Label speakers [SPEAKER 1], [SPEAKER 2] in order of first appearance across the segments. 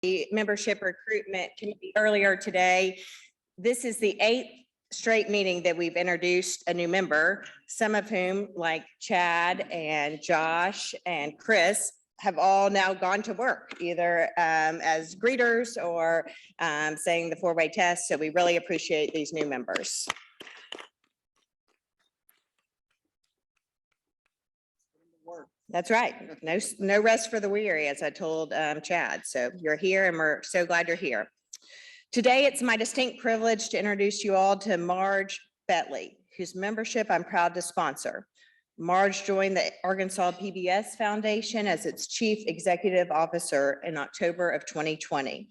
[SPEAKER 1] the membership recruitment committee earlier today. This is the 8th straight meeting that we've introduced a new member, some of whom, like Chad and Josh and Chris, have all now gone to work, either as greeters or saying the 4-way test. So we really appreciate these new members. That's right. No rest for the weary, as I told Chad. So you're here and we're so glad you're here. Today, it's my distinct privilege to introduce you all to Marge Betley, whose membership I'm proud to sponsor. Marge joined the Arkansas PBS Foundation as its Chief Executive Officer in October of 2020.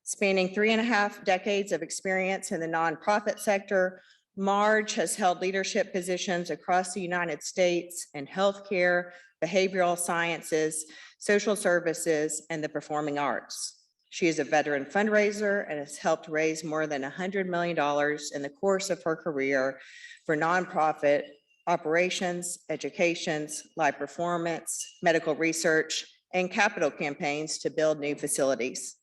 [SPEAKER 1] Spanning 3.5 decades of experience in the nonprofit sector, Marge has held leadership positions across the United States in healthcare, behavioral sciences, social services, and the performing arts. She is a veteran fundraiser and has helped raise more than $100 million in the course of her career for nonprofit operations, educations, live performance, medical research, and capital campaigns to build new facilities.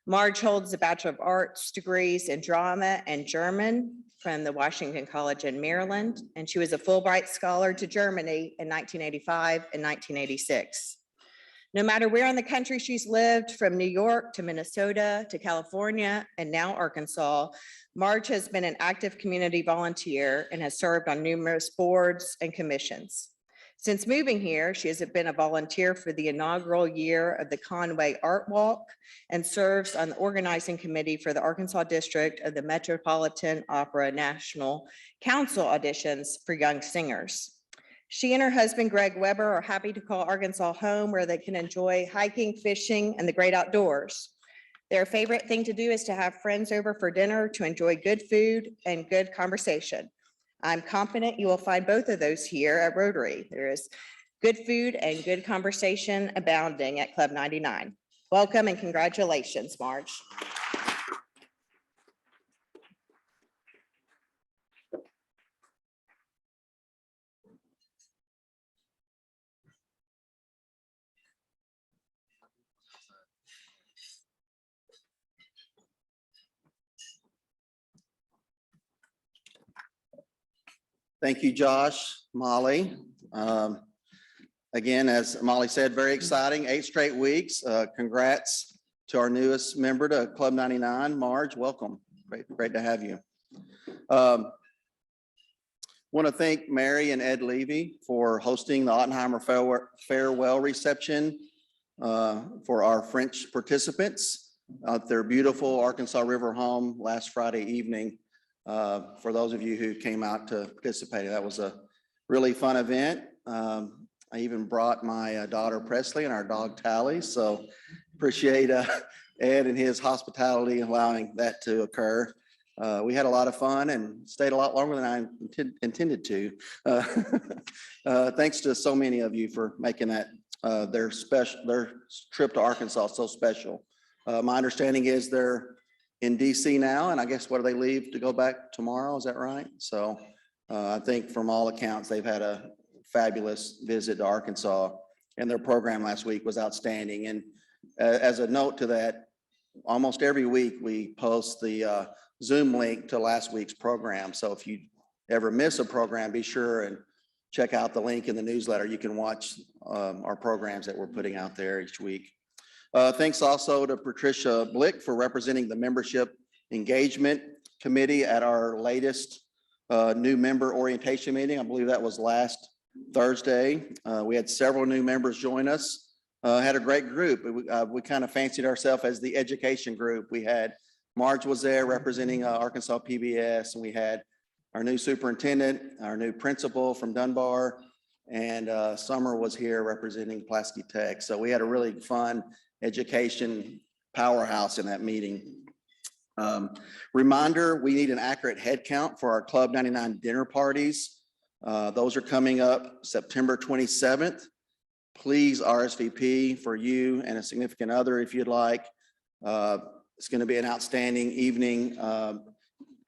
[SPEAKER 1] Marge holds a Bachelor of Arts degrees in drama and German from the Washington College in Maryland, and she was a Fulbright Scholar to Germany in 1985 and 1986. No matter where in the country she's lived, from New York to Minnesota to California and now Arkansas, Marge has been an active community volunteer and has served on numerous boards and commissions. Since moving here, she has been a volunteer for the inaugural year of the Conway Art Walk and serves on the organizing committee for the Arkansas District of the Metropolitan Opera National Council auditions for young singers. She and her husband, Greg Weber, are happy to call Arkansas home, where they can enjoy hiking, fishing, and the great outdoors. Their favorite thing to do is to have friends over for dinner to enjoy good food and good conversation. I'm confident you will find both of those here at Rotary. There is good food and good conversation abounding at Club 99. Welcome and congratulations, Marge.
[SPEAKER 2] Thank you, Josh, Molly. Again, as Molly said, very exciting, 8 straight weeks. Congrats to our newest member to Club 99, Marge. Welcome. Great to have you. Want to thank Mary and Ed Levy for hosting the Ottenheimer farewell reception for our French participants at their beautiful Arkansas River home last Friday evening. For those of you who came out to participate, that was a really fun event. I even brought my daughter Presley and our dog Tally, so appreciate Ed and his hospitality allowing that to occur. We had a lot of fun and stayed a lot longer than I intended to. Thanks to so many of you for making that their trip to Arkansas so special. My understanding is they're in DC now, and I guess what do they leave to go back tomorrow? Is that right? So I think from all accounts, they've had a fabulous visit to Arkansas, and their program last week was outstanding. And as a note to that, almost every week we post the Zoom link to last week's program. So if you ever miss a program, be sure and check out the link in the newsletter. You can watch our programs that we're putting out there each week. Thanks also to Patricia Blick for representing the Membership Engagement Committee at our latest new member orientation meeting. I believe that was last Thursday. We had several new members join us. Had a great group. We kind of fancied ourselves as the education group. We had Marge was there representing Arkansas PBS, and we had our new superintendent, our new principal from Dunbar, and Summer was here representing Pulaski Tech. So we had a really fun education powerhouse in that meeting. Reminder, we need an accurate head count for our Club 99 dinner parties. Those are coming up September 27th. Please RSVP for you and a significant other if you'd like. It's going to be an outstanding evening,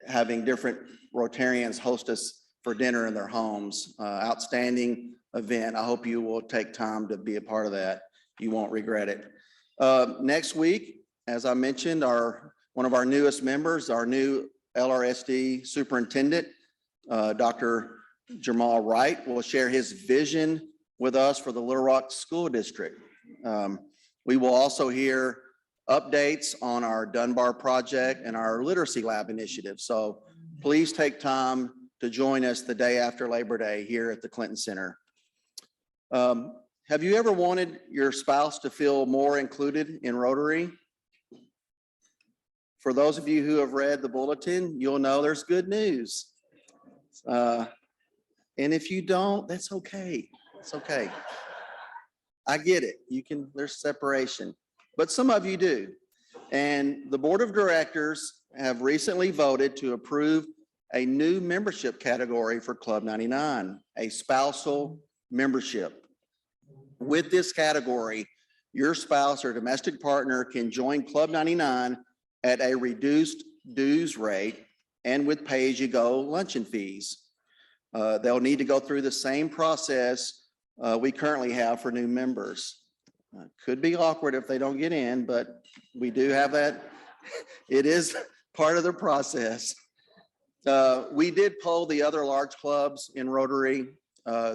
[SPEAKER 2] having different Rotarians host us for dinner in their homes. Outstanding event. I hope you will take time to be a part of that. You won't regret it. Next week, as I mentioned, one of our newest members, our new LRSD superintendent, Dr. Jamal Wright, will share his vision with us for the Little Rock School District. We will also hear updates on our Dunbar project and our literacy lab initiative. So please take time to join us the day after Labor Day here at the Clinton Center. Have you ever wanted your spouse to feel more included in Rotary? For those of you who have read the bulletin, you'll know there's good news. And if you don't, that's okay. It's okay. I get it. There's separation, but some of you do. And the board of directors have recently voted to approve a new membership category for Club 99, a spousal membership. With this category, your spouse or domestic partner can join Club 99 at a reduced dues rate and with pay-as-you-go luncheon fees. They'll need to go through the same process we currently have for new members. Could be awkward if they don't get in, but we do have that. It is part of the process. We did poll the other large clubs in Rotary,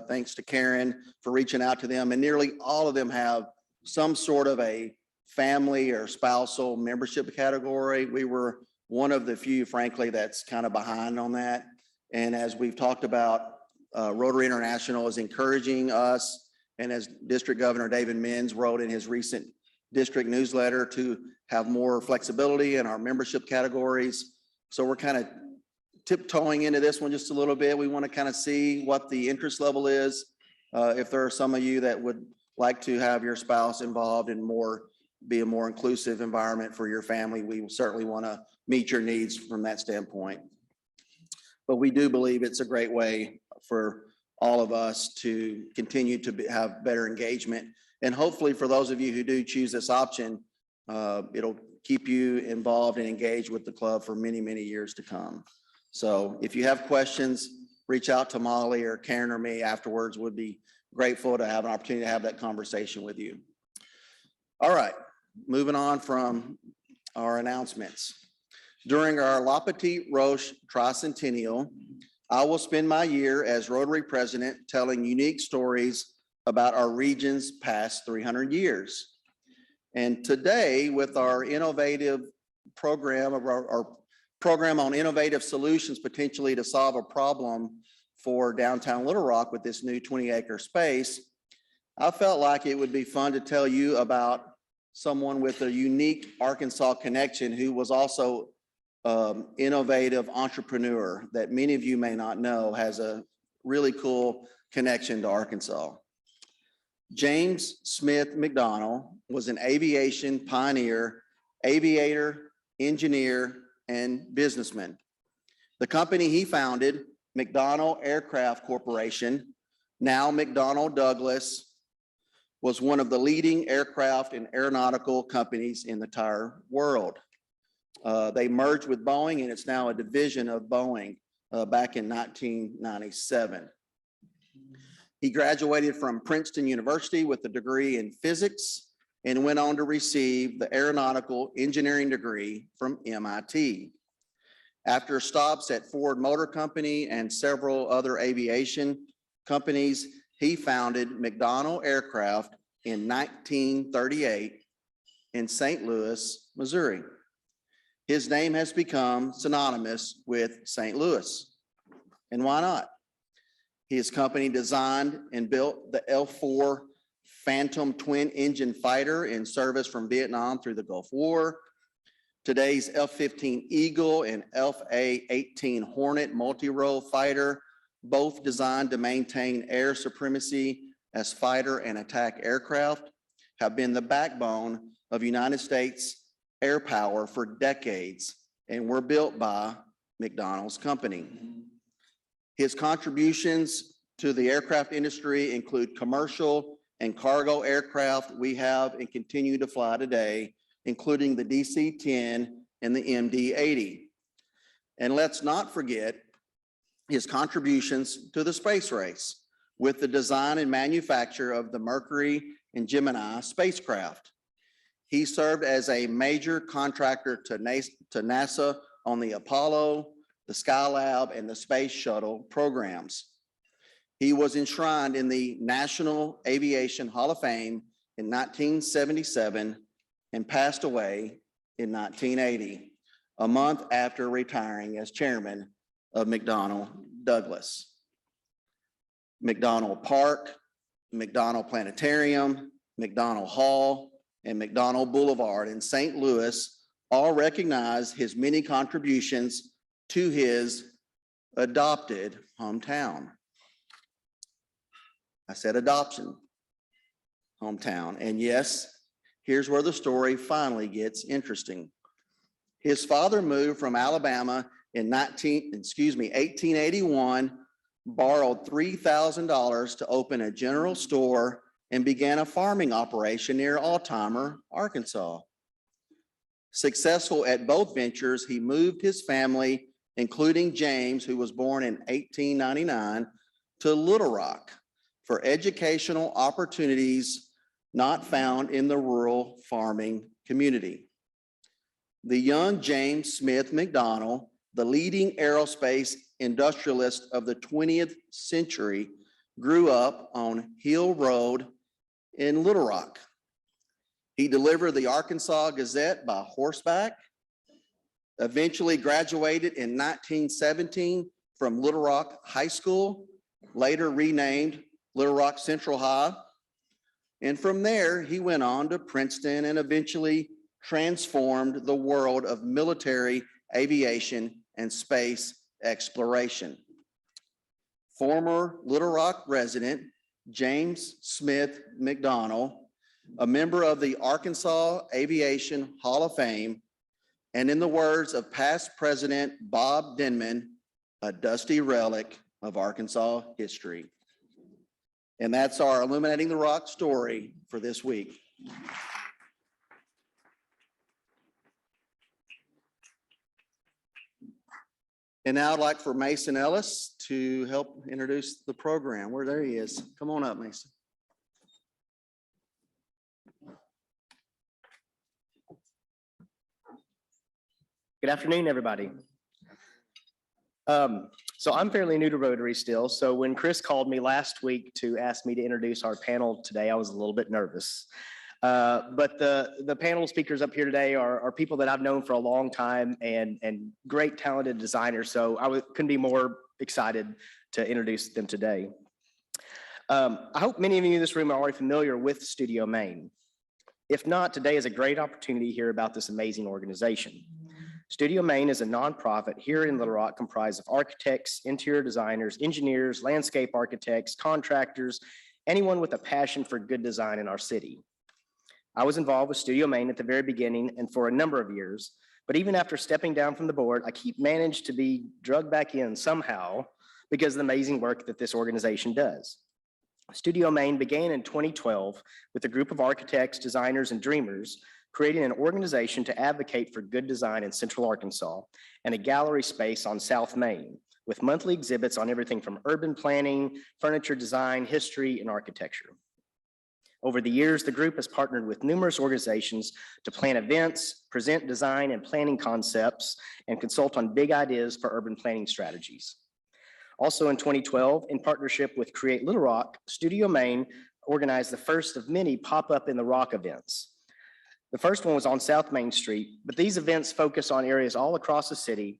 [SPEAKER 2] thanks to Karen for reaching out to them, and nearly all of them have some sort of a family or spousal membership category. We were one of the few, frankly, that's kind of behind on that. And as we've talked about, Rotary International is encouraging us, and as District Governor David Menz wrote in his recent district newsletter, to have more flexibility in our membership categories. So we're kind of tiptoeing into this one just a little bit. We want to kind of see what the interest level is. If there are some of you that would like to have your spouse involved in be a more inclusive environment for your family, we certainly want to meet your needs from that standpoint. But we do believe it's a great way for all of us to continue to have better engagement. And hopefully for those of you who do choose this option, it'll keep you involved and engaged with the club for many, many years to come. So if you have questions, reach out to Molly or Karen or me afterwards. Would be grateful to have an opportunity to have that conversation with you. All right, moving on from our announcements. During our La Petite Roche Tricentennial, I will spend my year as Rotary President telling unique stories about our region's past 300 years. And today, with our innovative program, our program on innovative solutions potentially to solve a problem for downtown Little Rock with this new 20-acre space, I felt like it would be fun to tell you about someone with a unique Arkansas connection who was also innovative entrepreneur that many of you may not know, has a really cool connection to Arkansas. James Smith McDonald was an aviation pioneer, aviator, engineer, and businessman. The company he founded, McDonnell Aircraft Corporation, now McDonnell Douglas, was one of the leading aircraft and aeronautical companies in the entire world. They merged with Boeing, and it's now a division of Boeing back in 1997. He graduated from Princeton University with a degree in physics and went on to receive the aeronautical engineering degree from MIT. After stops at Ford Motor Company and several other aviation companies, he founded McDonnell Aircraft in 1938 in St. Louis, Missouri. His name has become synonymous with St. Louis. And why not? His company designed and built the F-4 Phantom twin engine fighter in service from Vietnam through the Gulf War. Today's F-15 Eagle and F-A-18 Hornet multi-role fighter, both designed to maintain air supremacy as fighter and attack aircraft, have been the backbone of United States air power for decades and were built by McDonnell's company. His contributions to the aircraft industry include commercial and cargo aircraft we have and continue to fly today, including the DC-10 and the MD-80. And let's not forget his contributions to the space race with the design and manufacture of the Mercury and Gemini spacecraft. He served as a major contractor to NASA on the Apollo, the Skylab, and the Space Shuttle programs. He was enshrined in the National Aviation Hall of Fame in 1977 and passed away in 1980, a month after retiring as chairman of McDonnell Douglas. McDonnell Park, McDonnell Planetarium, McDonnell Hall, and McDonnell Boulevard in St. Louis all recognize his many contributions to his adopted hometown. I said adoption, hometown. And yes, here's where the story finally gets interesting. His father moved from Alabama in 1881, borrowed $3,000 to open a general store, and began a farming operation near Altimer, Arkansas. Successful at both ventures, he moved his family, including James, who was born in 1899, to Little Rock for educational opportunities not found in the rural farming community. The young James Smith McDonnell, the leading aerospace industrialist of the 20th century, grew up on Hill Road in Little Rock. He delivered the Arkansas Gazette by horseback, eventually graduated in 1917 from Little Rock High School, later renamed Little Rock Central High. And from there, he went on to Princeton and eventually transformed the world of military aviation and space exploration. Former Little Rock resident James Smith McDonnell, a member of the Arkansas Aviation Hall of Fame, and in the words of past President Bob Denman, a dusty relic of Arkansas history. And that's our Illuminating the Rock story for this week. And now I'd like for Mason Ellis to help introduce the program. There he is. Come on up, Mason.
[SPEAKER 3] Good afternoon, everybody. So I'm fairly new to Rotary still. So when Chris called me last week to ask me to introduce our panel today, I was a little bit nervous. But the panel speakers up here today are people that I've known for a long time and great talented designers. So I couldn't be more excited to introduce them today. I hope many of you in this room are already familiar with Studio Maine. If not, today is a great opportunity to hear about this amazing organization. Studio Maine is a nonprofit here in Little Rock comprised of architects, interior designers, engineers, landscape architects, contractors, anyone with a passion for good design in our city. I was involved with Studio Maine at the very beginning and for a number of years, but even after stepping down from the board, I keep managed to be drugged back in somehow because of the amazing work that this organization does. Studio Maine began in 2012 with a group of architects, designers, and dreamers creating an organization to advocate for good design in Central Arkansas and a gallery space on South Main with monthly exhibits on everything from urban planning, furniture design, history, and architecture. Over the years, the group has partnered with numerous organizations to plan events, present design and planning concepts, and consult on big ideas for urban planning strategies. Also in 2012, in partnership with Create Little Rock, Studio Maine organized the first of many pop-up in the Rock events. The first one was on South Main Street, but these events focus on areas all across the city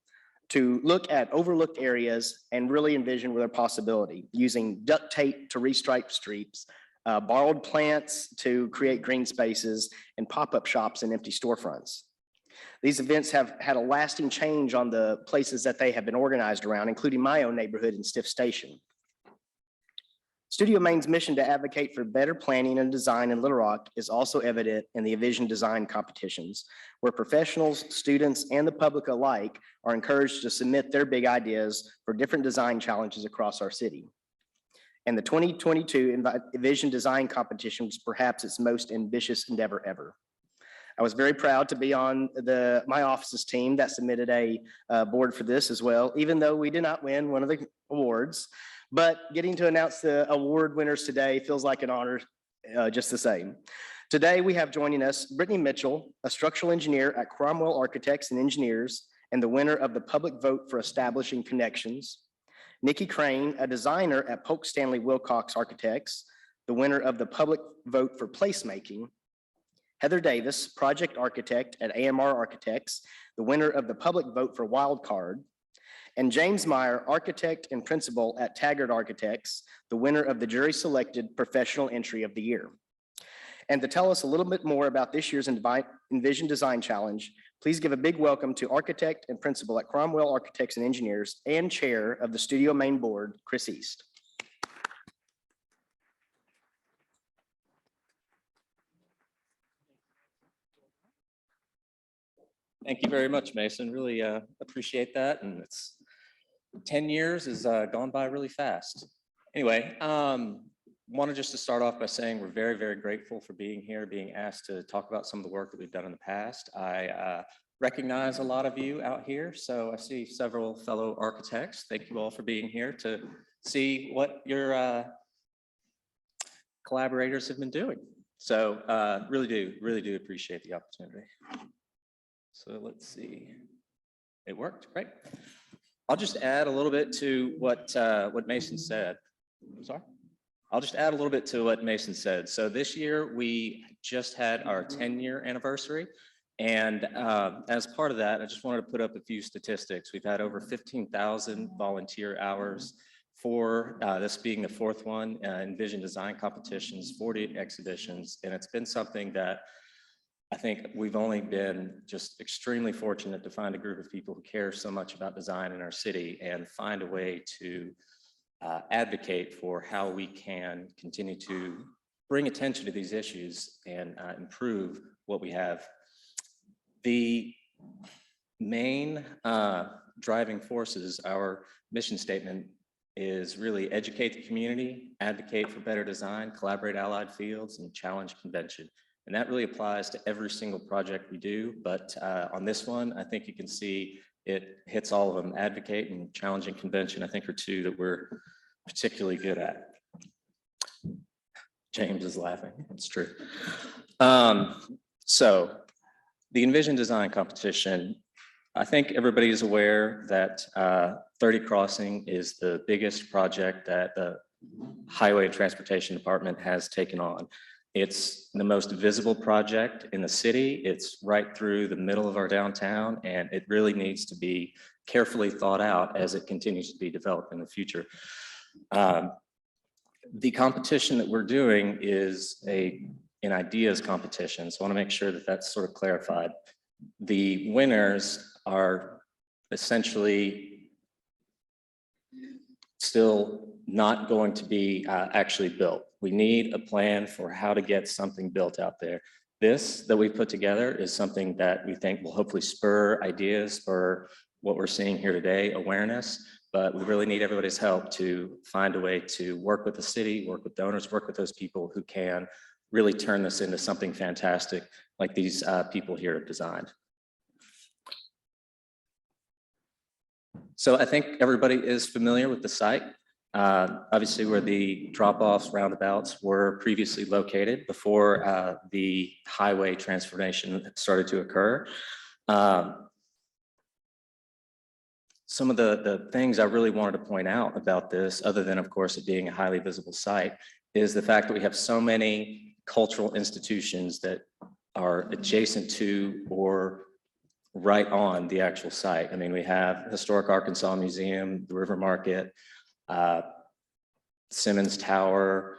[SPEAKER 3] to look at overlooked areas and really envision their possibility, using duct tape to restripe streets, borrowed plants to create green spaces, and pop-up shops and empty storefronts. These events have had a lasting change on the places that they have been organized around, including my own neighborhood in Stiff Station. Studio Maine's mission to advocate for better planning and design in Little Rock is also evident in the Envision Design competitions, where professionals, students, and the public alike are encouraged to submit their big ideas for different design challenges across our city. And the 2022 Envision Design competition was perhaps its most ambitious endeavor ever. I was very proud to be on my office's team that submitted a board for this as well, even though we did not win one of the awards. But getting to announce the award winners today feels like an honor just the same. Today, we have joining us Brittany Mitchell, a structural engineer at Cromwell Architects and Engineers and the winner of the public vote for establishing connections. Nikki Crane, a designer at Polk Stanley Wilcox Architects, the winner of the public vote for placemaking. Heather Davis, project architect at AMR Architects, the winner of the public vote for wildcard. And James Meyer, architect and principal at Taggart Architects, the winner of the jury-selected professional entry of the year. And to tell us a little bit more about this year's Envision Design Challenge, please give a big welcome to architect and principal at Cromwell Architects and Engineers and chair of the Studio Main Board, Chris East.
[SPEAKER 4] Thank you very much, Mason. Really appreciate that. And it's 10 years has gone by really fast. Anyway, wanted just to start off by saying we're very, very grateful for being here, being asked to talk about some of the work that we've done in the past. I recognize a lot of you out here. So I see several fellow architects. Thank you all for being here to see what your collaborators have been doing. So really do appreciate the opportunity. So let's see. It worked, great. I'll just add a little bit to what Mason said. I'm sorry. I'll just add a little bit to what Mason said. So this year we just had our 10-year anniversary. And as part of that, I just wanted to put up a few statistics. We've had over 15,000 volunteer hours for this being the fourth one, Envision Design Competitions, 40 exhibitions. And it's been something that I think we've only been just extremely fortunate to find a group of people who care so much about design in our city and find a way to advocate for how we can continue to bring attention to these issues and improve what we have. The main driving forces, our mission statement is really educate the community, advocate for better design, collaborate allied fields, and challenge convention. And that really applies to every single project we do. But on this one, I think you can see it hits all of them. Advocate and challenging convention, I think, are two that we're particularly good at. James is laughing. It's true. So the Envision Design Competition, I think everybody is aware that 30 Crossing is the biggest project that the Highway and Transportation Department has taken on. It's the most visible project in the city. It's right through the middle of our downtown, and it really needs to be carefully thought out as it continues to be developed in the future. The competition that we're doing is an ideas competition, so I want to make sure that that's sort of clarified. The winners are essentially still not going to be actually built. We need a plan for how to get something built out there. This that we put together is something that we think will hopefully spur ideas, spur what we're seeing here today, awareness, but we really need everybody's help to find a way to work with the city, work with donors, work with those people who can really turn this into something fantastic like these people here have designed. So I think everybody is familiar with the site. Obviously where the drop-offs roundabouts were previously located before the highway transformation started to occur. Some of the things I really wanted to point out about this, other than of course it being a highly visible site, is the fact that we have so many cultural institutions that are adjacent to or right on the actual site. I mean, we have Historic Arkansas Museum, the River Market, Simmons Tower,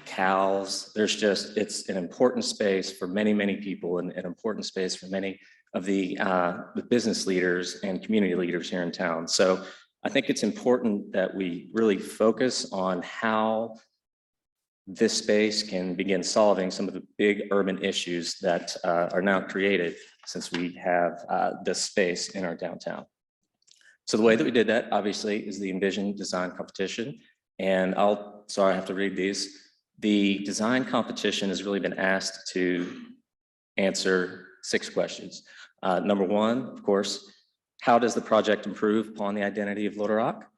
[SPEAKER 4] Cowles. It's an important space for many, many people and an important space for many of the business leaders and community leaders here in town. So I think it's important that we really focus on how this space can begin solving some of the big urban issues that are now created since we have this space in our downtown. So the way that we did that, obviously, is the Envision Design Competition. And sorry, I have to read these. The design competition has really been asked to answer 6 questions. Number 1, of course, how does the project improve upon the identity of Little Rock?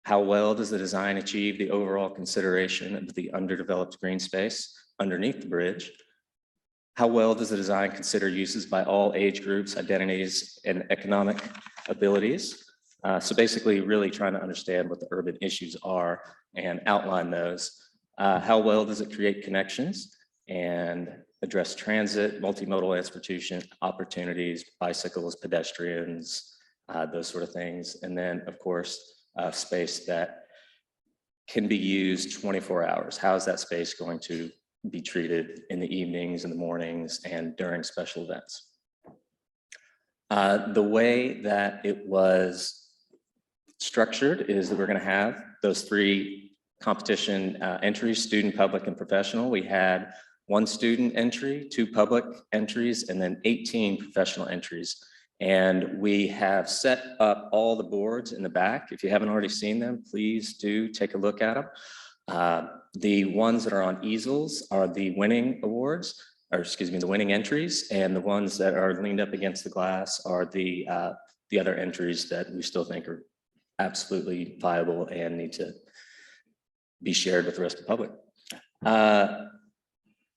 [SPEAKER 4] How well does the design achieve the overall consideration of the underdeveloped green space? underneath the bridge. How well does the design consider uses by all age groups, identities, and economic abilities? So basically really trying to understand what the urban issues are and outline those. How well does it create connections and address transit, multimodal transportation opportunities, bicycles, pedestrians, those sort of things. And then of course, space that can be used 24 hours. How is that space going to be treated in the evenings, in the mornings, and during special events? The way that it was structured is that we're going to have those three competition entries, student, public, and professional. We had 1 student entry, 2 public entries, and then 18 professional entries. And we have set up all the boards in the back. If you haven't already seen them, please do take a look at them. The ones that are on easels are the winning awards, or excuse me, the winning entries, and the ones that are leaned up against the glass are the other entries that we still think are absolutely viable and need to be shared with the rest of the public.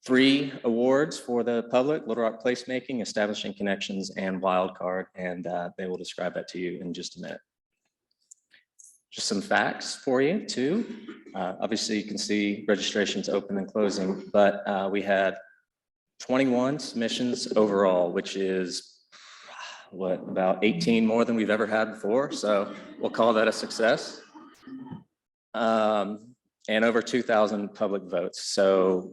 [SPEAKER 4] 3 awards for the public: Little Rock Placemaking, Establishing Connections, and Wild Card, and they will describe that to you in just a minute. Just some facts for you too. Obviously you can see registrations open and closing, but we had 21 submissions overall, which is what, about 18 more than we've ever had before. So we'll call that a success. And over 2,000 public votes. So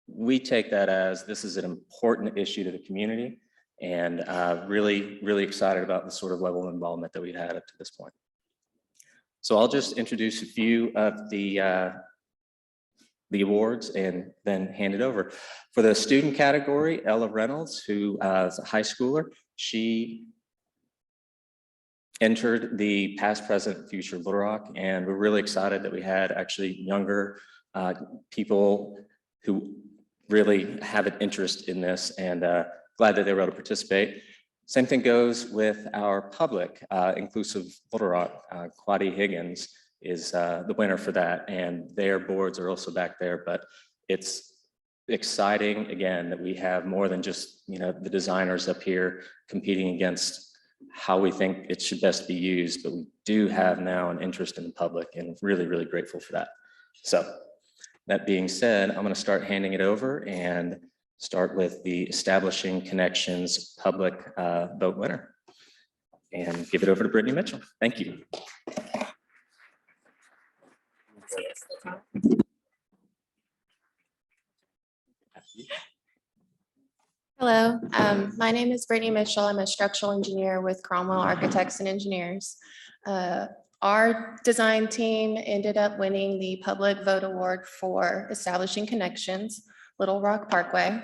[SPEAKER 4] we take that as this is an important issue to the community, and really, really excited about the sort of level of involvement that we've had up to this point. So I'll just introduce a few of the awards and then hand it over. For the student category, Ella Reynolds, who is a high schooler, she entered the Past, Present, Future Little Rock, and we're really excited that we had actually younger people who really have an interest in this, and glad that they were able to participate. Same thing goes with our public, Inclusive Little Rock. Quaddy Higgins is the winner for that, and their boards are also back there. But it's exciting, again, that we have more than just, you know, the designers up here competing against how we think it should best be used, but we do have now an interest in the public, and really, really grateful for that. So that being said, I'm going to start handing it over and start with the Establishing Connections public vote winner, and give it over to Brittany Mitchell. Thank you.
[SPEAKER 5] Hello, my name is Brittany Mitchell. I'm a structural engineer with Cromwell Architects and Engineers. Our design team ended up winning the Public Vote Award for Establishing Connections, Little Rock Parkway.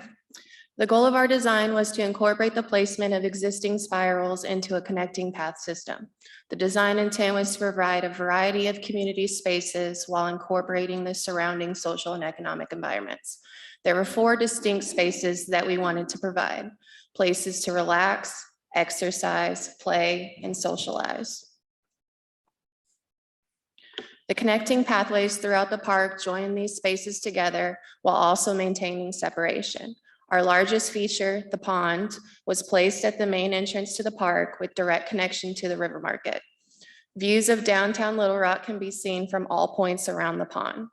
[SPEAKER 5] The goal of our design was to incorporate the placement of existing spirals into a connecting path system. The design intent was to provide a variety of community spaces while incorporating the surrounding social and economic environments. There were 4 distinct spaces that we wanted to provide: places to relax, exercise, play, and socialize. The connecting pathways throughout the park join these spaces together while also maintaining separation. Our largest feature, the pond, was placed at the main entrance to the park with direct connection to the river market. Views of downtown Little Rock can be seen from all points around the pond.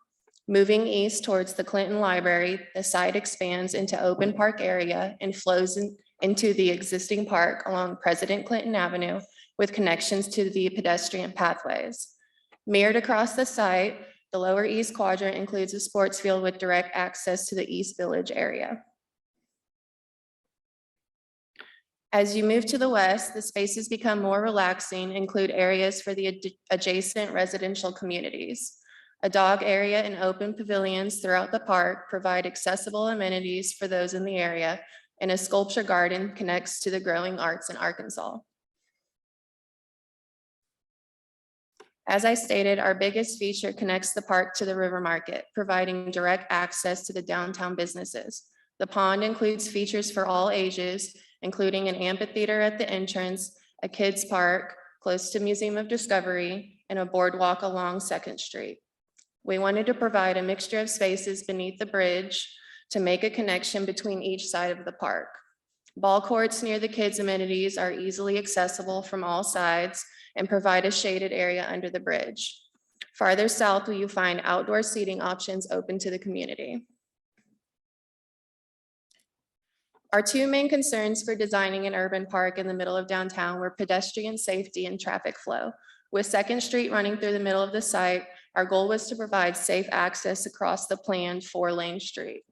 [SPEAKER 5] Moving east towards the Clinton Library, the site expands into open park area and flows into the existing park along President Clinton Avenue with connections to the pedestrian pathways. Mirrored across the site, the lower east quadrant includes a sports field with direct access to the East Village area. As you move to the west, the spaces become more relaxing, include areas for the adjacent residential communities. A dog area and open pavilions throughout the park provide accessible amenities for those in the area, and a sculpture garden connects to the growing arts in Arkansas. As I stated, our biggest feature connects the park to the river market, providing direct access to the downtown businesses. The pond includes features for all ages, including an amphitheater at the entrance, a kids park close to Museum of Discovery, and a boardwalk along 2nd Street. We wanted to provide a mixture of spaces beneath the bridge to make a connection between each side of the park. Ball courts near the kids' amenities are easily accessible from all sides and provide a shaded area under the bridge. Farther south, you find outdoor seating options open to the community. Our two main concerns for designing an urban park in the middle of downtown were pedestrian safety and traffic flow. With 2nd Street running through the middle of the site, our goal was to provide safe access across the planned 4-lane street.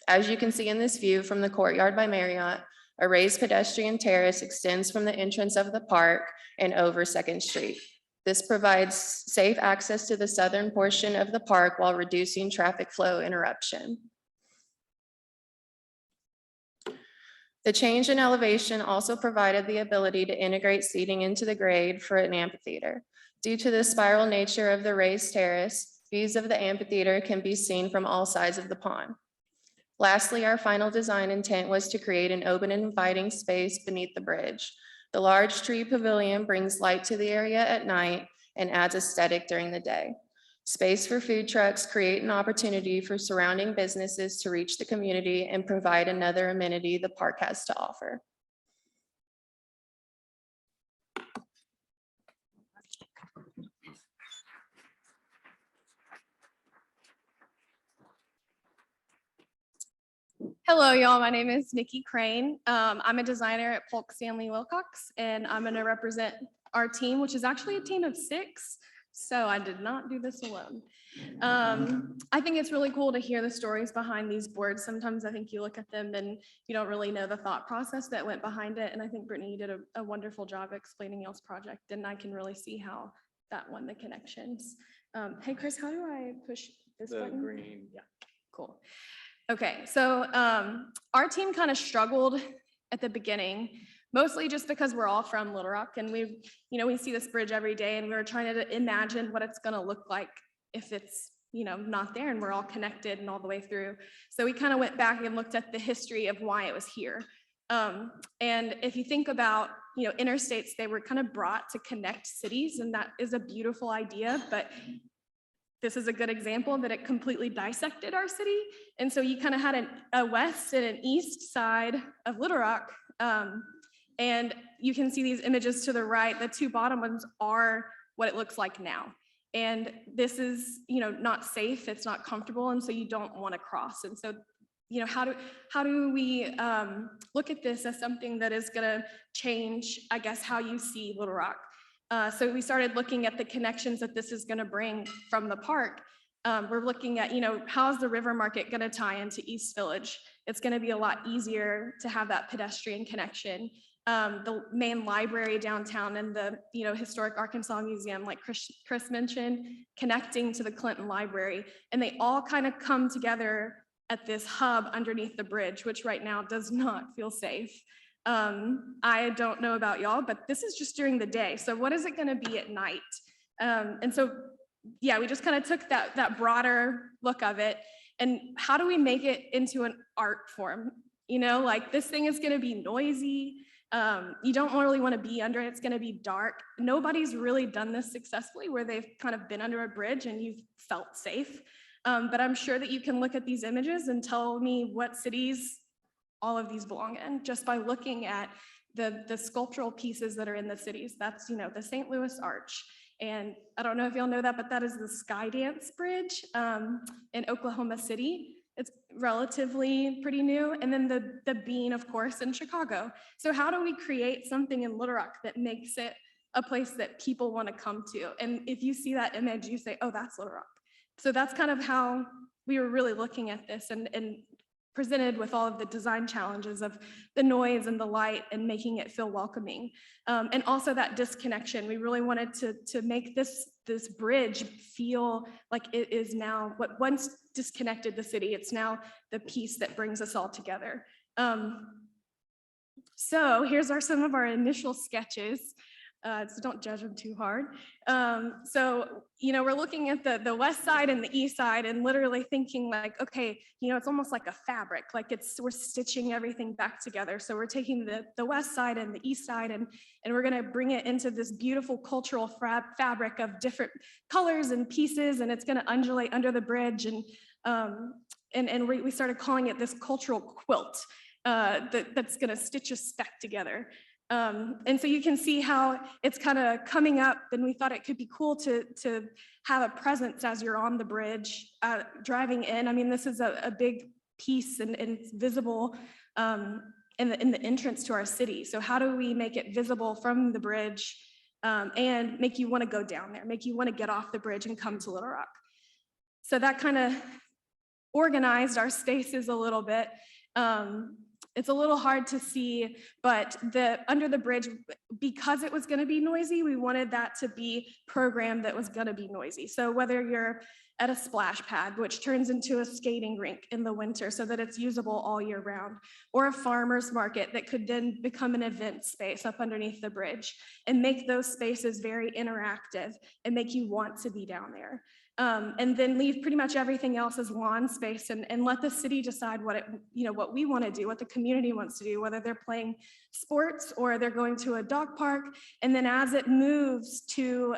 [SPEAKER 5] As you can see in this view from the Courtyard by Marriott, a raised pedestrian terrace extends from the entrance of the park and over 2nd Street. This provides safe access to the southern portion of the park while reducing traffic flow interruption. The change in elevation also provided the ability to integrate seating into the grade for an amphitheater. Due to the spiral nature of the raised terrace, views of the amphitheater can be seen from all sides of the pond. Lastly, our final design intent was to create an open and inviting space beneath the bridge. The large tree pavilion brings light to the area at night and adds aesthetic during the day. Space for food trucks create an opportunity for surrounding businesses to reach the community and provide another amenity the park has to offer.
[SPEAKER 6] Hello, y'all. My name is Nikki Crane. I'm a designer at Polk Stanley Wilcox, and I'm going to represent our team, which is actually a team of 6. So I did not do this alone. I think it's really cool to hear the stories behind these boards. Sometimes I think you look at them and you don't really know the thought process that went behind it. And I think Brittany, you did a wonderful job explaining y'all's project, and I can really see how that won the connections. Hey, Chris, how do I push this button?
[SPEAKER 4] Green.
[SPEAKER 6] Yeah, cool. Okay, so our team kind of struggled at the beginning, mostly just because we're all from Little Rock, and we see this bridge every day, and we were trying to imagine what it's going to look like if it's not there and we're all connected and all the way through. So we kind of went back and looked at the history of why it was here. And if you think about interstates, they were kind of brought to connect cities, and that is a beautiful idea, but this is a good example that it completely dissected our city. And so you kind of had a west and an east side of Little Rock. And you can see these images to the right. The 2 bottom ones are what it looks like now. And this is, not safe. It's not comfortable. And so you don't want to cross. And so, how do we look at this as something that is going to change, I guess, how you see Little Rock? So we started looking at the connections that this is going to bring from the park. We're looking at, how's the river market going to tie into East Village? It's going to be a lot easier to have that pedestrian connection. The main library downtown and the, Historic Arkansas Museum, like Chris mentioned, connecting to the Clinton Library. And they all kind of come together at this hub underneath the bridge, which right now does not feel safe. I don't know about y'all, but this is just during the day. So what is it going to be at night? And so, yeah, we just kind of took that broader look of it. And how do we make it into an art form? Like this thing is going to be noisy. You don't really want to be under it. It's going to be dark. Nobody's really done this successfully where they've kind of been under a bridge and you've felt safe. But I'm sure that you can look at these images and tell me what cities all of these belong in just by looking at the sculptural pieces that are in the cities. That's, the St. Louis Arch. And I don't know if y'all know that, but that is the Skydance Bridge in Oklahoma City. It's relatively pretty new. And then the Bean, of course, in Chicago. So how do we create something in Little Rock that makes it a place that people want to come to? And if you see that image, you say, oh, that's Little Rock. So that's kind of how we were really looking at this and presented with all of the design challenges of the noise and the light and making it feel welcoming. And also that disconnection. We really wanted to make this bridge feel like it is now what once disconnected the city. It's now the piece that brings us all together. So here's some of our initial sketches. So don't judge them too hard. So, we're looking at the west side and the east side and literally thinking like, okay, it's almost like a fabric, like we're stitching everything back together. So we're taking the west side and the east side and we're gonna bring it into this beautiful cultural fabric of different colors and pieces, and it's gonna undulate under the bridge. And And we started calling it this cultural quilt that's gonna stitch us back together. And so you can see how it's kind of coming up, and we thought it could be cool to have a presence as you're on the bridge, driving in. I mean, this is a big piece and it's visible in the entrance to our city. So how do we make it visible from the bridge and make you want to go down there, make you want to get off the bridge and come to Little Rock? So that kind of organized our spaces a little bit. It's a little hard to see, but under the bridge, because it was going to be noisy, we wanted that to be programmed that was going to be noisy. So whether you're at a splash pad, which turns into a skating rink in the winter so that it's usable all year round, or a farmer's market that could then become an event space up underneath the bridge, and make those spaces very interactive and make you want to be down there. And then leave pretty much everything else as lawn space and let the city decide what we want to do, what the community wants to do, whether they're playing sports or they're going to a dog park. And then as it moves to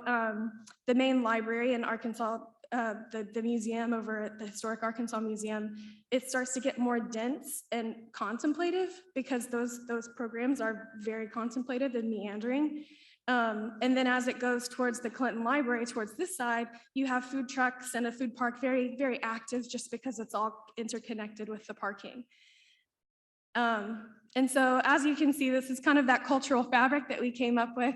[SPEAKER 6] the main library in Arkansas, the museum over at the Historic Arkansas Museum, it starts to get more dense and contemplative, because those programs are very contemplative and meandering. And then as it goes towards the Clinton Library, towards this side, you have food trucks and a food park, very, very active, just because it's all interconnected with the parking. And so as you can see, this is kind of that cultural fabric that we came up with,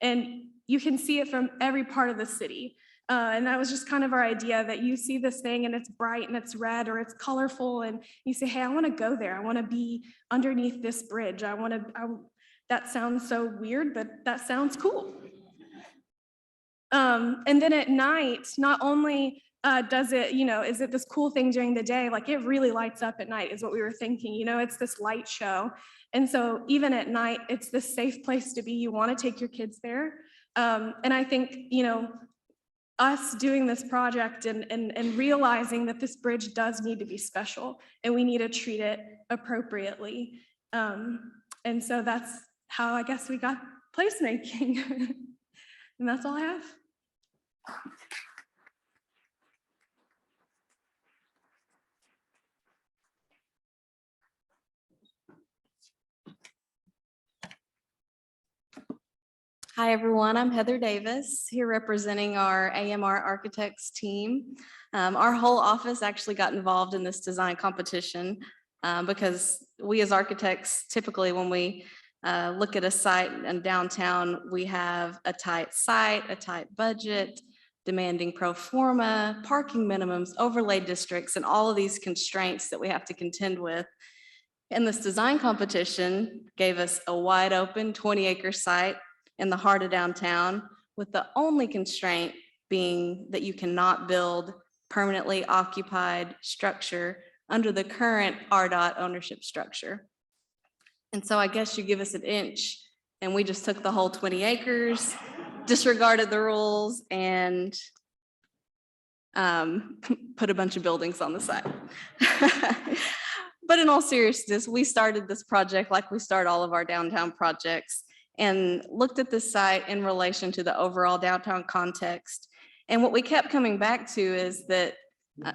[SPEAKER 6] and you can see it from every part of the city. And that was just kind of our idea, that you see this thing and it's bright and it's red or it's colorful, and you say, hey, I want to go there. I want to be underneath this bridge. That sounds so weird, but that sounds cool. And then at night, not only does it, is it this cool thing during the day, like it really lights up at night is what we were thinking. It's this light show. And so even at night, it's this safe place to be. You want to take your kids there. And I think, us doing this project and realizing that this bridge does need to be special and we need to treat it appropriately. And so that's how I guess we got placemaking. And that's all I have.
[SPEAKER 7] Hi, everyone. I'm Heather Davis, here representing our AMR Architects team. Our whole office actually got involved in this design competition because we as architects, typically when we look at a site in downtown, we have a tight site, a tight budget, demanding pro forma, parking minimums, overlay districts, and all of these constraints that we have to contend with. And this design competition gave us a wide open 20-acre site in the heart of downtown, with the only constraint being that you cannot build permanently occupied structure under the current RDOT ownership structure. And so I guess you give us an inch, and we just took the whole 20 acres, disregarded the rules, and put a bunch of buildings on the site. But in all seriousness, we started this project like we start all of our downtown projects, and looked at this site in relation to the overall downtown context. And what we kept coming back to is that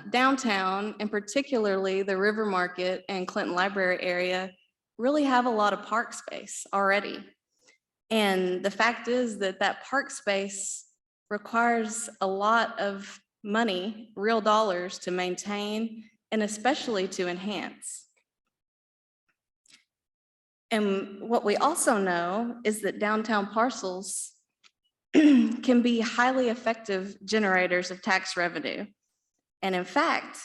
[SPEAKER 7] downtown, and particularly the River Market and Clinton Library area, really have a lot of park space already. And the fact is that that park space requires a lot of money, real dollars, to maintain and especially to enhance. And what we also know is that downtown parcels can be highly effective generators of tax revenue. And in fact,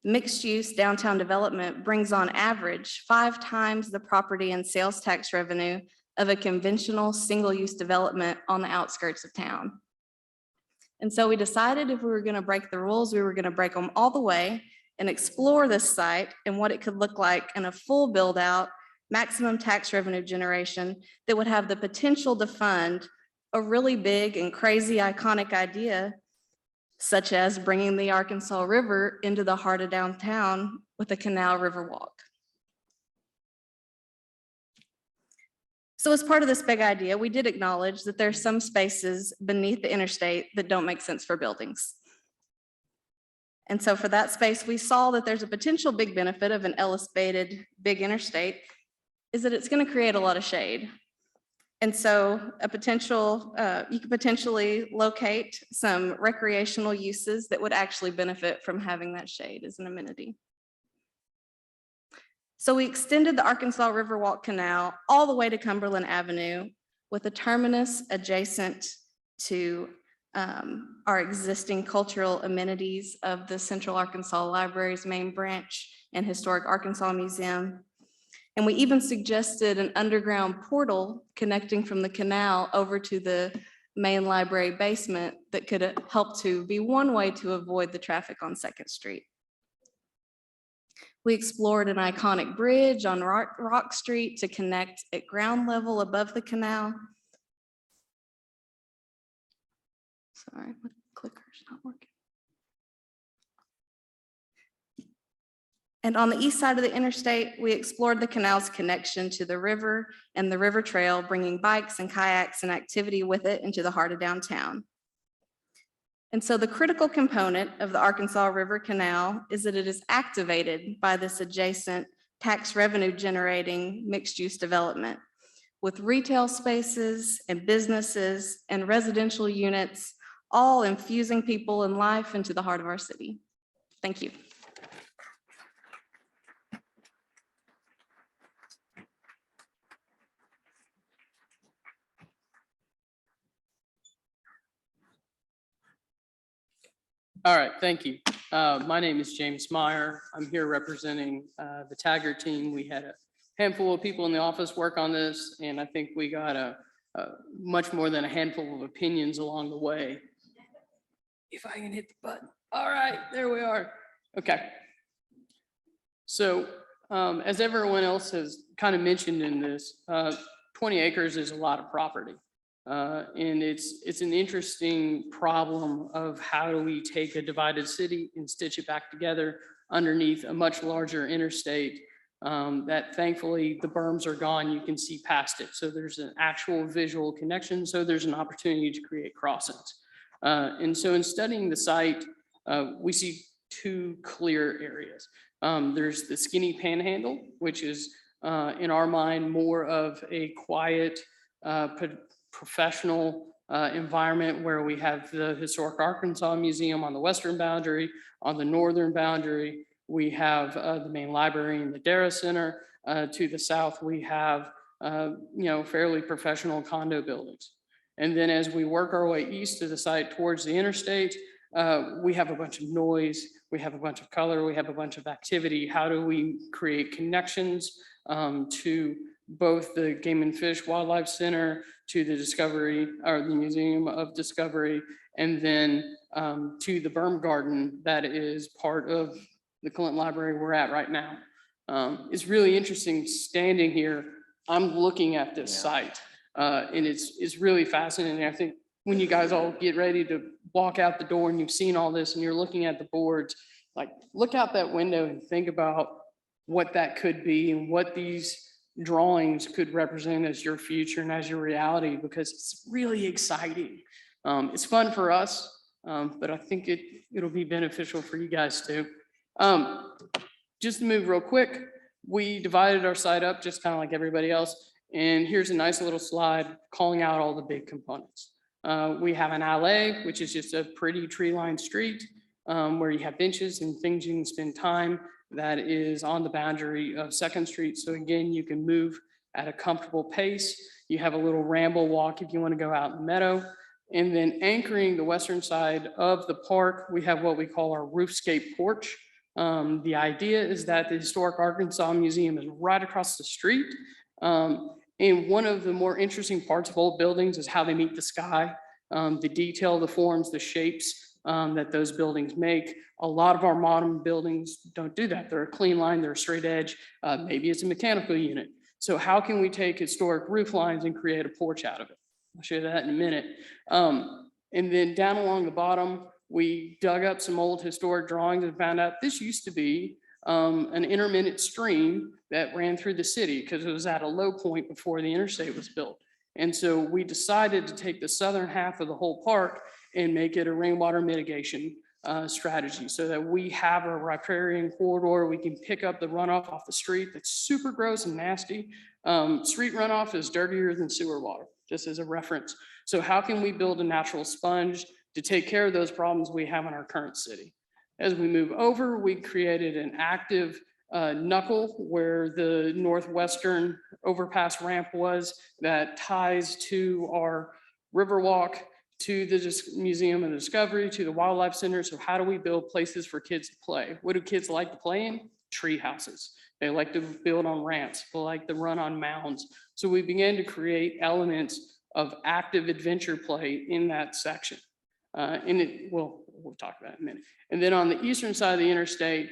[SPEAKER 7] mixed-use downtown development brings on average 5 times the property and sales tax revenue of a conventional single-use development on the outskirts of town. And so we decided if we were going to break the rules, we were going to break them all the way and explore this site and what it could look like in a full build-out, maximum tax revenue generation that would have the potential to fund a really big and crazy iconic idea, such as bringing the Arkansas River into the heart of downtown with a canal river walk. So as part of this big idea, we did acknowledge that there are some spaces beneath the interstate that don't make sense for buildings. And so for that space, we saw that there's a potential big benefit of an elevated big interstate is that it's going to create a lot of shade. And so you could potentially locate some recreational uses that would actually benefit from having that shade as an amenity. So we extended the Arkansas Riverwalk Canal all the way to Cumberland Avenue with a terminus adjacent to our existing cultural amenities of the Central Arkansas Library's main branch and Historic Arkansas Museum. And we even suggested an underground portal connecting from the canal over to the main library basement that could help to be one way to avoid the traffic on 2nd Street. We explored an iconic bridge on Rock Street to connect at ground level above the canal. Sorry, my clicker's not working. And on the east side of the interstate, we explored the canal's connection to the river and the river trail, bringing bikes and kayaks and activity with it into the heart of downtown. And so the critical component of the Arkansas River Canal is that it is activated by this adjacent tax revenue generating mixed use development with retail spaces and businesses and residential units, all infusing people and life into the heart of our city. Thank you.
[SPEAKER 8] All right, thank you. My name is James Meyer. I'm here representing the Taggart team. We had a handful of people in the office work on this, and I think we got a much more than a handful of opinions along the way. If I can hit the button. All right, there we are. Okay. So as everyone else has kind of mentioned in this, 20 acres is a lot of property. And it's an interesting problem of how do we take a divided city and stitch it back together underneath a much larger interstate that thankfully the berms are gone, you can see past it. So there's an actual visual connection. So there's an opportunity to create crossings. And so in studying the site, we see two clear areas. There's the skinny panhandle, which is in our mind more of a quiet, professional environment where we have the Historic Arkansas Museum on the western boundary. On the northern boundary, we have the main library and the Dara Center. To the south, we have fairly professional condo buildings. And then as we work our way east of the site towards the interstate, we have a bunch of noise, we have a bunch of color, we have a bunch of activity. How do we create connections to both the Game and Fish Wildlife Center, to the Discovery, or the Museum of Discovery, and then to the Berm Garden that is part of the Clinton Library we're at right now. It's really interesting standing here. I'm looking at this site and it's really fascinating. I think when you guys all get ready to walk out the door and you've seen all this and you're looking at the boards, like look out that window and think about what that could be and what these drawings could represent as your future and as your reality, because it's really exciting. It's fun for us, but I think it'll be beneficial for you guys too. Just to move real quick, we divided our site up just kind of like everybody else. And here's a nice little slide calling out all the big components. We have an alley, which is just a pretty tree-lined street where you have benches and things you can spend time. That is on the boundary of 2nd Street. So again, you can move at a comfortable pace. You have a little ramble walk if you want to go out in the meadow. And then anchoring the western side of the park, we have what we call our roofscape porch. The idea is that the Historic Arkansas Museum is right across the street. And one of the more interesting parts of old buildings is how they meet the sky, the detail, the forms, the shapes that those buildings make. A lot of our modern buildings don't do that. They're a clean line, they're a straight edge. Maybe it's a mechanical unit. So how can we take historic roof lines and create a porch out of it? I'll show you that in a minute. And then down along the bottom, we dug up some old historic drawings and found out this used to be an intermittent stream that ran through the city because it was at a low point before the interstate was built. And so we decided to take the southern half of the whole park and make it a rainwater mitigation strategy so that we have a riparian corridor. We can pick up the runoff off the street that's super gross and nasty. Street runoff is dirtier than sewer water, just as a reference. So how can we build a natural sponge to take care of those problems we have in our current city? As we move over, we created an active knuckle where the northwestern overpass ramp was that ties to our Riverwalk, to the Museum of Discovery, to the Wildlife Center. So how do we build places for kids to play? What do kids like to play in? Tree houses. They like to build on ramps. They like to run on mounds. So we began to create elements of active adventure play in that section. We'll talk about it in a minute. And then on the eastern side of the interstate,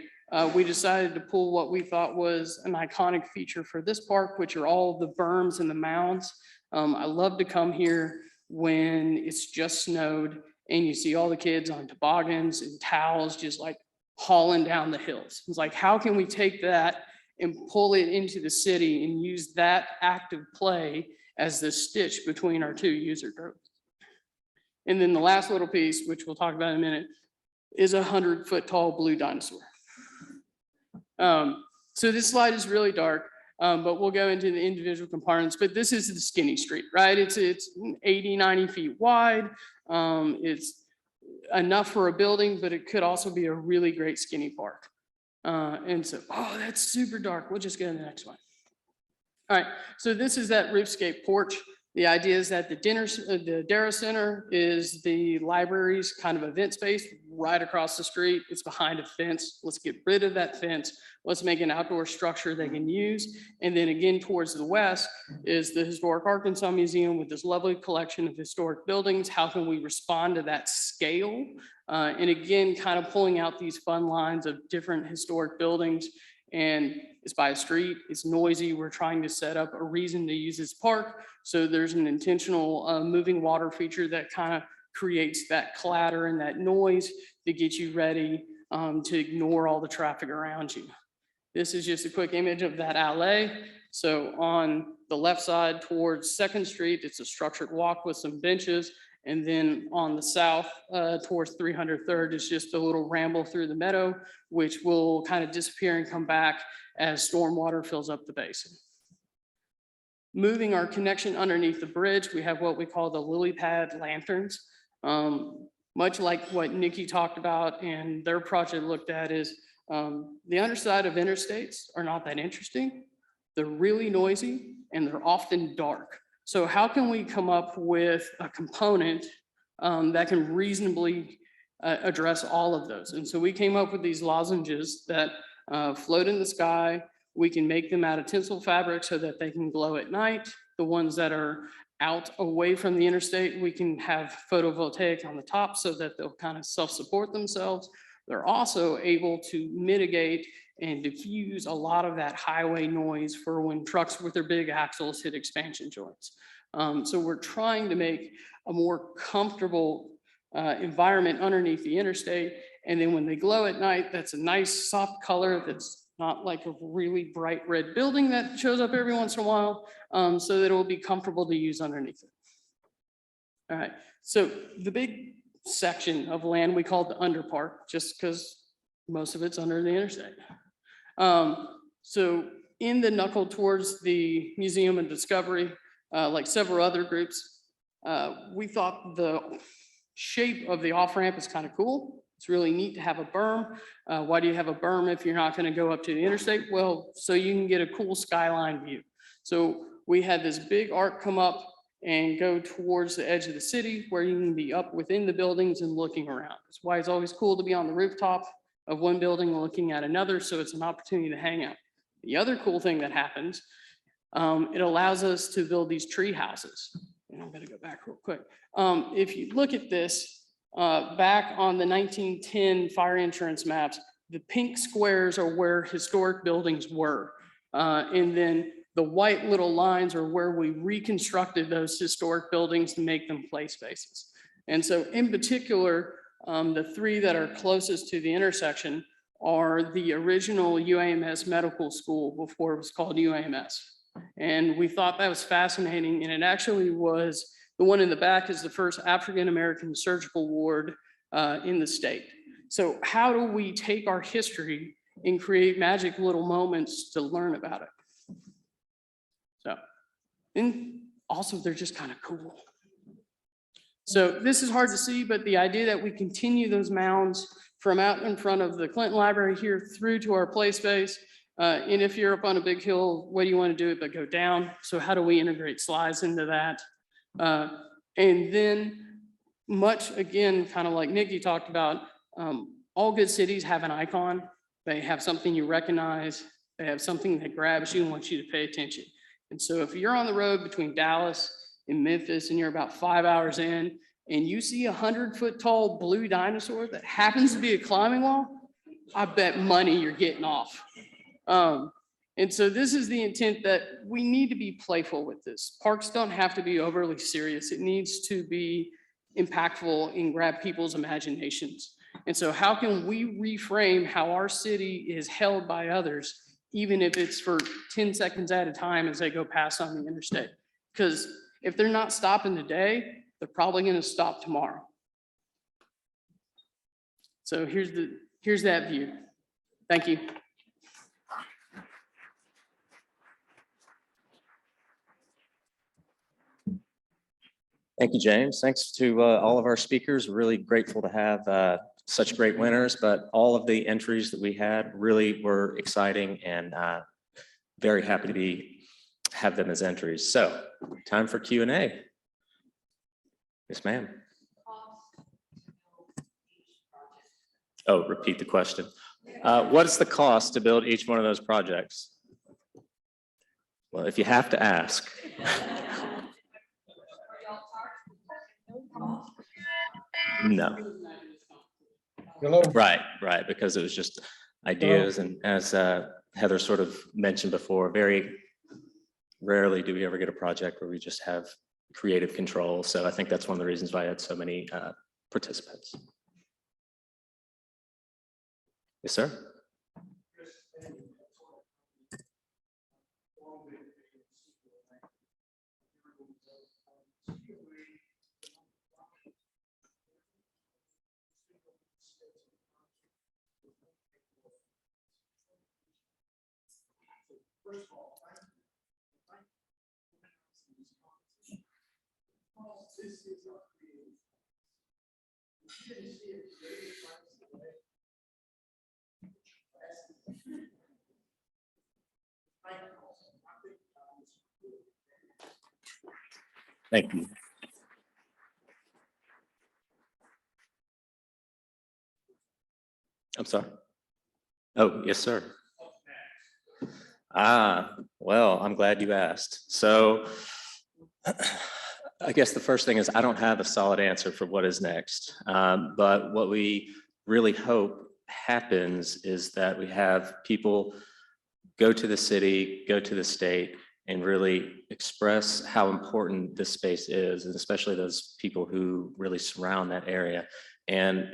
[SPEAKER 8] we decided to pull what we thought was an iconic feature for this park, which are all the berms and the mounds. I love to come here when it's just snowed and you see all the kids on toboggans and towels just like hauling down the hills. It's like, how can we take that and pull it into the city and use that active play as the stitch between our two user groups? And then the last little piece, which we'll talk about in a minute, is 100-foot tall blue dinosaur. So this slide is really dark, but we'll go into the individual components. But this is the skinny street, right? It's 80, 90 feet wide. It's enough for a building, but it could also be a really great skinny park. And so, oh, that's super dark. We'll just go to the next one. All right, so this is that roofscape porch. The idea is that the Dara Center is the library's kind of event space right across the street. It's behind a fence. Let's get rid of that fence. Let's make an outdoor structure they can use. And then again, towards the west is the Historic Arkansas Museum with this lovely collection of historic buildings. How can we respond to that scale? And again, kind of pulling out these fun lines of different historic buildings. And it's by a street, it's noisy. We're trying to set up a reason to use this park. So there's an intentional moving water feature that kind of creates that clatter and that noise to get you ready to ignore all the traffic around you. This is just a quick image of that alley. So on the left side towards 2nd Street, it's a structured walk with some benches. And then on the south towards 303rd is just a little ramble through the meadow, which will kind of disappear and come back as stormwater fills up the basin. Moving our connection underneath the bridge, we have what we call the lily pad lanterns. Much like what Nikki talked about and their project looked at is the underside of interstates are not that interesting. They're really noisy and they're often dark. So how can we come up with a component that can reasonably address all of those? And so we came up with these lozenges that float in the sky. We can make them out of tinsel fabric so that they can glow at night. The ones that are out away from the interstate, we can have photovoltaic on the top so that they'll kind of self-support themselves. They're also able to mitigate and diffuse a lot of that highway noise for when trucks with their big axles hit expansion joints. So we're trying to make a more comfortable environment underneath the interstate. And then when they glow at night, that's a nice soft color that's not like a really bright red building that shows up every once in a while, so that it will be comfortable to use underneath it. All right, so the big section of land we call the underpark, just because most of it's under the interstate. So in the knuckle towards the Museum of Discovery, like several other groups, we thought the shape of the off-ramp is kind of cool. It's really neat to have a berm. Why do you have a berm if you're not going to go up to the interstate? Well, so you can get a cool skyline view. So we had this big arc come up and go towards the edge of the city where you can be up within the buildings and looking around. That's why it's always cool to be on the rooftop of one building and looking at another, so it's an opportunity to hang out. The other cool thing that happens, it allows us to build these tree houses. And I'm going to go back real quick. If you look at this, back on the 1910 fire insurance maps, the pink squares are where historic buildings were. And then the white little lines are where we reconstructed those historic buildings to make them play spaces. And so in particular, the three that are closest to the intersection are the original UAMS medical school before it was called UAMS. And we thought that was fascinating. And it actually was, the one in the back is the first African-American surgical ward in the state. So how do we take our history and create magic little moments to learn about it? So, and also they're just kind of cool. So this is hard to see, but the idea that we continue those mounds from out in front of the Clinton Library here through to our play space. And if you're up on a big hill, what do you want to do it but go down? So how do we integrate slides into that? And then much, again, kind of like Nikki talked about, all good cities have an icon. They have something you recognize. They have something that grabs you and wants you to pay attention. And so if you're on the road between Dallas and Memphis and you're about 5 hours in and you see 100-foot tall blue dinosaur that happens to be a climbing wall, I bet money you're getting off. And so this is the intent that we need to be playful with this. Parks don't have to be overly serious. It needs to be impactful and grab people's imaginations. And so how can we reframe how our city is held by others, even if it's for 10 seconds at a time as they go past on the interstate? Because if they're not stopping today, they're probably going to stop tomorrow. So here's that view. Thank you.
[SPEAKER 4] Thank you, James. Thanks to all of our speakers. Really grateful to have such great winners, but all of the entries that we had really were exciting and very happy to have them as entries. So time for Q&A. Yes, ma'am. Oh, repeat the question. What is the cost to build each one of those projects? Well, if you have to ask. No. Right, because it was just ideas, and as Heather sort of mentioned before, very rarely do we ever get a project where we just have creative control. So I think that's one of the reasons why I had so many participants. Yes, sir. Thank you. I'm sorry. Oh, yes, sir. Well, I'm glad you asked. So I guess the first thing is I don't have a solid answer for what is next. But what we really hope happens is that we have people go to the city, go to the state, and really express how important this space is, and especially those people who really surround that area. And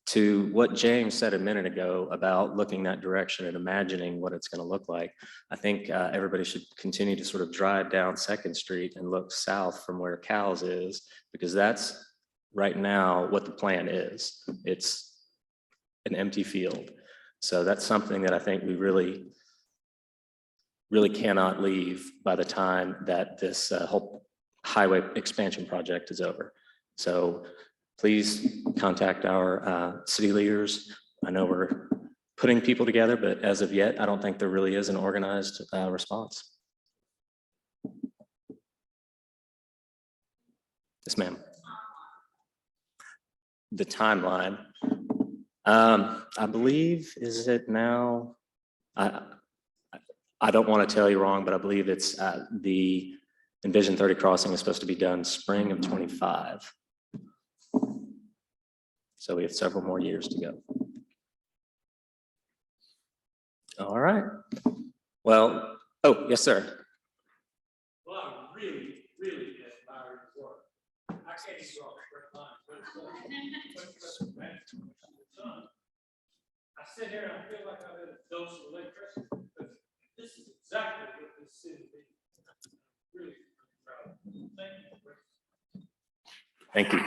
[SPEAKER 4] to what James said a minute ago about looking that direction and imagining what it's going to look like, I think everybody should continue to sort of drive down 2nd Street and look south from where Cal's is, because that's right now what the plan is. It's an empty field. So that's something that I think we really cannot leave by the time that this whole highway expansion project is over. So please contact our city leaders. I know we're putting people together, but as of yet, I don't think there really is an organized response. Yes, ma'am. The timeline, I believe, is it now? I don't want to tell you wrong, but I believe it's the Envision 30 crossing is supposed to be done spring of 25. So we have several more years to go. All right. Well, oh, yes, sir.
[SPEAKER 9] Well, I really admire your work. I can't even draw a straight line. I sit here and I feel like I've had a dose of electricity. This is exactly what this city is. Really proud. Thank you.
[SPEAKER 4] Thank you.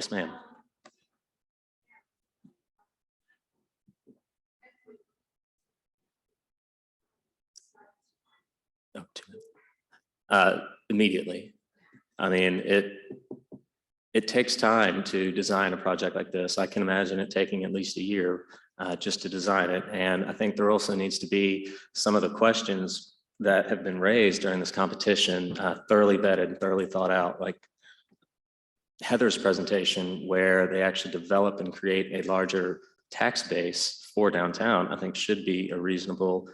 [SPEAKER 4] Yes, ma'am. Oh, 2 minutes. Immediately. I mean, it takes time to design a project like this. I can imagine it taking at least a year just to design it. And I think there also needs to be some of the questions that have been raised during this competition thoroughly vetted and thoroughly thought out, like Heather's presentation, where they actually develop and create a larger tax base for downtown, I think should be a reasonable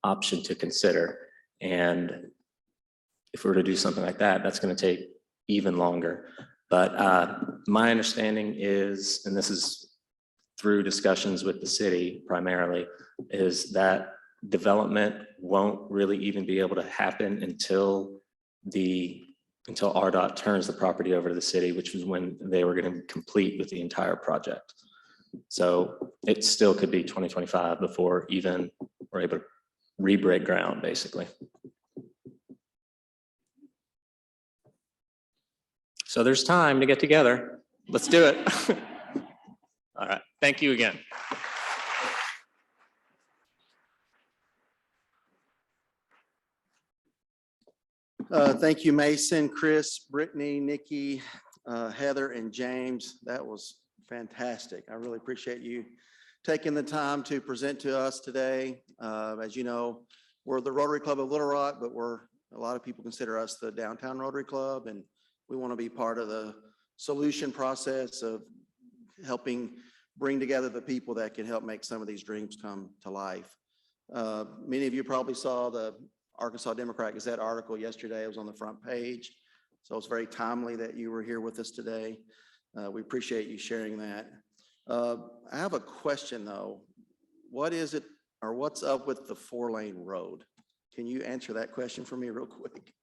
[SPEAKER 4] option to consider. And if we were to do something like that, that's going to take even longer. But my understanding is, and this is through discussions with the city primarily, is that development won't really even be able to happen until RDOT turns the property over to the city, which was when they were going to complete with the entire project. So it still could be 2025 before even we're able to re-break ground, basically. So there's time to get together. Let's do it. All right. Thank you again.
[SPEAKER 2] Thank you, Mason, Chris, Brittany, Nikki, Heather, and James. That was fantastic. I really appreciate you taking the time to present to us today. As you know, we're the Rotary Club of Little Rock, but a lot of people consider us the Downtown Rotary Club, and we want to be part of the solution process of helping bring together the people that can help make some of these dreams come to life. Many of you probably saw the Arkansas Democrat Gazette article yesterday. It was on the front page. So it's very timely that you were here with us today. We appreciate you sharing that. I have a question though. What is it, or what's up with the 4-lane road? Can you answer that question for me real quick?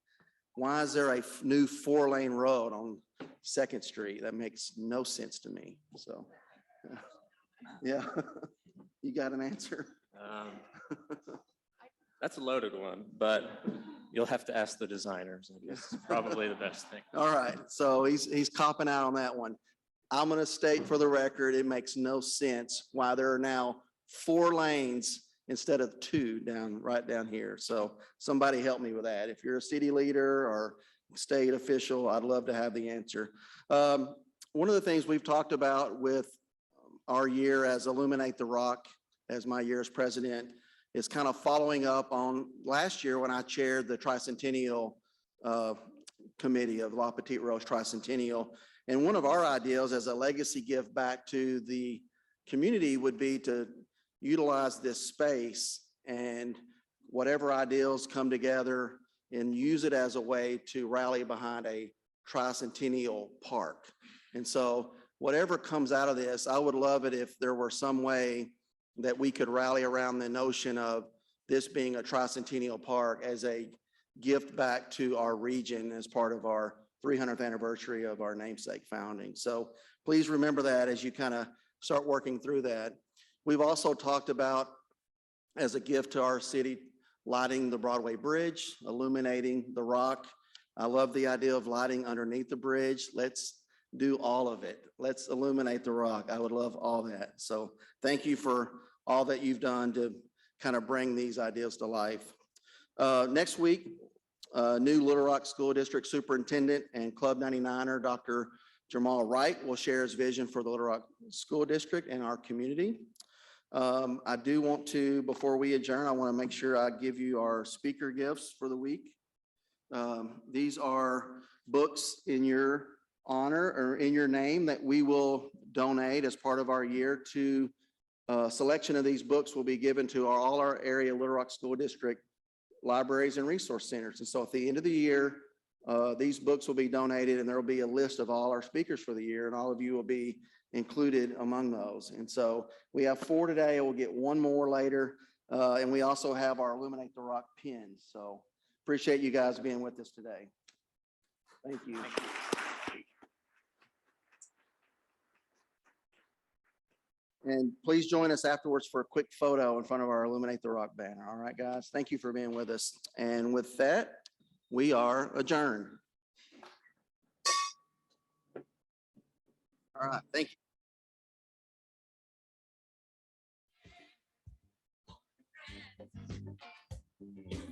[SPEAKER 2] Why is there a new 4-lane road on 2nd Street? That makes no sense to me. So, yeah, you got an answer?
[SPEAKER 4] That's a loaded one, but you'll have to ask the designers. I guess it's probably the best thing.
[SPEAKER 2] All right, so he's copping out on that one. I'm gonna state for the record, it makes no sense why there are now 4 lanes instead of 2 right down here. So somebody help me with that. If you're a city leader or state official, I'd love to have the answer. One of the things we've talked about with our year as Illuminate the Rock, as my year as president, is kind of following up on last year when I chaired the Tricentennial Committee of La Petite Roche Tricentennial. And one of our ideals as a legacy gift back to the community would be to utilize this space and whatever ideals come together and use it as a way to rally behind a tricentennial park. And so whatever comes out of this, I would love it if there were some way that we could rally around the notion of this being a tricentennial park as a gift back to our region as part of our 300th anniversary of our namesake founding. So please remember that as you kind of start working through that. We've also talked about, as a gift to our city, lighting the Broadway Bridge, illuminating the rock. I love the idea of lighting underneath the bridge. Let's do all of it. Let's illuminate the rock. I would love all that. So thank you for all that you've done to kind of bring these ideas to life. Next week, new Little Rock School District Superintendent and Club 99er, Dr. Jamal Wright, will share his vision for the Little Rock School District and our community. I do want to, before we adjourn, I want to make sure I give you our speaker gifts for the week. These are books in your honor or in your name that we will donate as part of our year. To a selection of these books will be given to all our area Little Rock School District libraries and resource centers. And so at the end of the year, these books will be donated and there will be a list of all our speakers for the year, and all of you will be included among those. And so we have 4 today. We'll get 1 more later. And we also have our Illuminate the Rock pins. So appreciate you guys being with us today. Thank you. And please join us afterwards for a quick photo in front of our Illuminate the Rock banner. All right, guys, thank you for being with us. And with that, we are adjourned. All right, thank you.